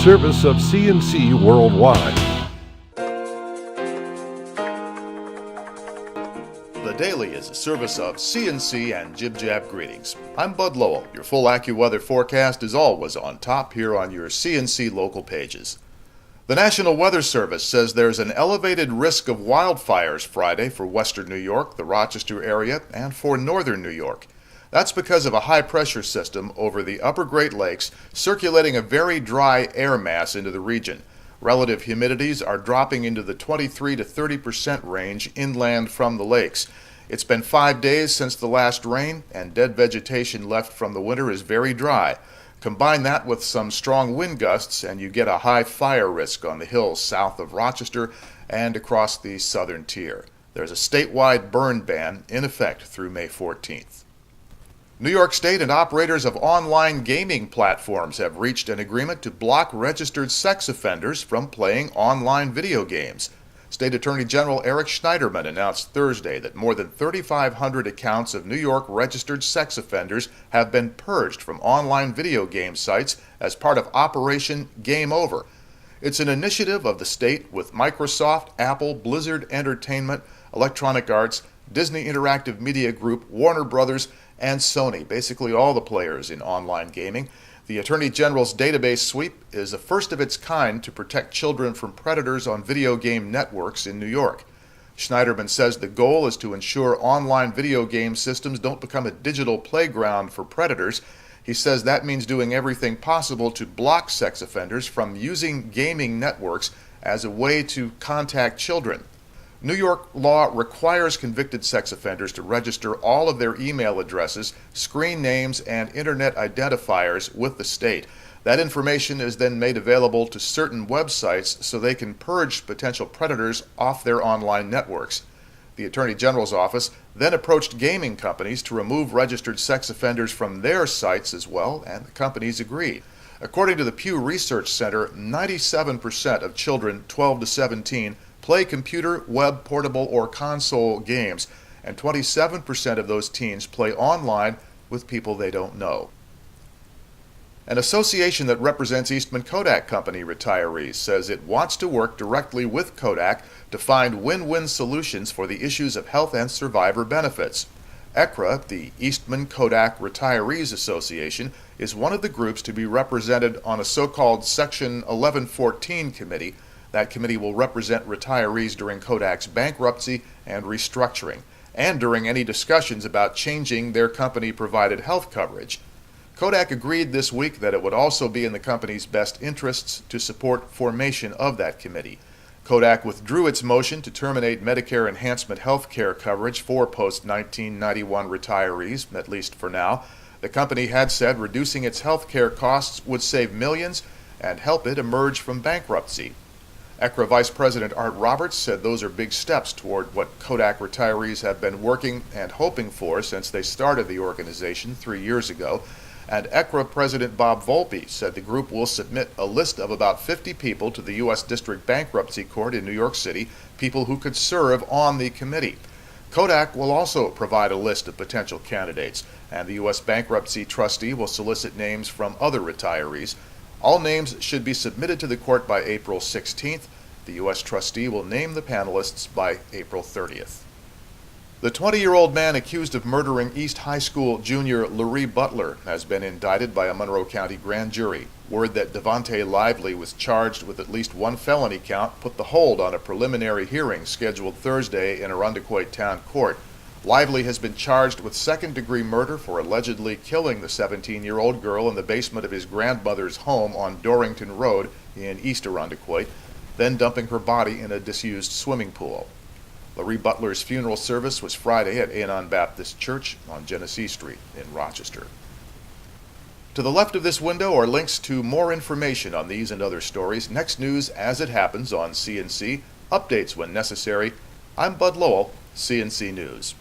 service of CNC Worldwide. The Daily is a service of CNC and Jib Jab Greetings. I'm Bud Lowell. Your full AccuWeather forecast is always on top here on your CNC local pages. The National Weather Service says there's an elevated risk of wildfires Friday for western New York, the Rochester area, and for northern New York. That's because of a high-pressure system over the upper Great Lakes circulating a very dry air mass into the region. Relative humidities are dropping into the 23 to 30% range inland from the lakes. It's been 5 days since the last rain, and dead vegetation left from the winter is very dry. Combine that with some strong wind gusts, and you get a high fire risk on the hills south of Rochester and across the southern tier. There's a statewide burn ban in effect through May 14th. New York State and operators of online gaming platforms have reached an agreement to block registered sex offenders from playing online video games. State Attorney General Eric Schneiderman announced Thursday that more than 3,500 accounts of New York registered sex offenders have been purged from online video game sites as part of Operation Game Over. It's an initiative of the state with Microsoft, Apple, Blizzard Entertainment, Electronic Arts, Disney Interactive Media Group, Warner Brothers, and Sony, basically all the players in online gaming. The Attorney General's database sweep is the first of its kind to protect children from predators on video game networks in New York. Schneiderman says the goal is to ensure online video game systems don't become a digital playground for predators. He says that means doing everything possible to block sex offenders from using gaming networks as a way to contact children. New York law requires convicted sex offenders to register all of their email addresses, screen names, and internet identifiers with the state. That information is then made available to certain websites so they can purge potential predators off their online networks. The Attorney General's office then approached gaming companies to remove registered sex offenders from their sites as well, and the companies agreed. According to the Pew Research Center, 97% of children 12 to 17 play computer, web, portable, or console games, and 27% of those teens play online with people they don't know. An association that represents Eastman Kodak Company retirees says it wants to work directly with Kodak to find win-win solutions for the issues of health and survivor benefits. ECRA, the Eastman Kodak Retirees Association, is one of the groups to be represented on a so-called Section 1114 committee. That committee will represent retirees during Kodak's bankruptcy and restructuring, and during any discussions about changing their company-provided health coverage. Kodak agreed this week that it would also be in the company's best interests to support formation of that committee. Kodak withdrew its motion to terminate Medicare enhancement health care coverage for post-1991 retirees, at least for now. The company had said reducing its health care costs would save millions and help it emerge from bankruptcy. ECRA Vice President Art Roberts said those are big steps toward what Kodak retirees have been working and hoping for since they started the organization 3 years ago. And ECRA President Bob Volpe said the group will submit a list of about 50 people to the U.S. District Bankruptcy Court in New York City, people who could serve on the committee. Kodak will also provide a list of potential candidates, and the U.S. Bankruptcy Trustee will solicit names from other retirees. All names should be submitted to the court by April 16th. The U.S. trustee will name the panelists by April 30th. The 20-year-old man accused of murdering East High School junior Larry Butler has been indicted by a Monroe County grand jury. Word that Devontae Lively was charged with at least one felony count put the hold on a preliminary hearing scheduled Thursday in Arundecoit Town Court. Lively has been charged with second-degree murder for allegedly killing the 17-year-old girl in the basement of his grandmother's home on Dorrington Road in East Arundecoit, then dumping her body in a disused swimming pool. Larry Butler's funeral service was Friday at Anon Baptist Church on Genesee Street in Rochester. To the left of this window are links to more information on these and other stories. Next news as it happens on CNC. Updates when necessary. I'm Bud Lowell, CNC News.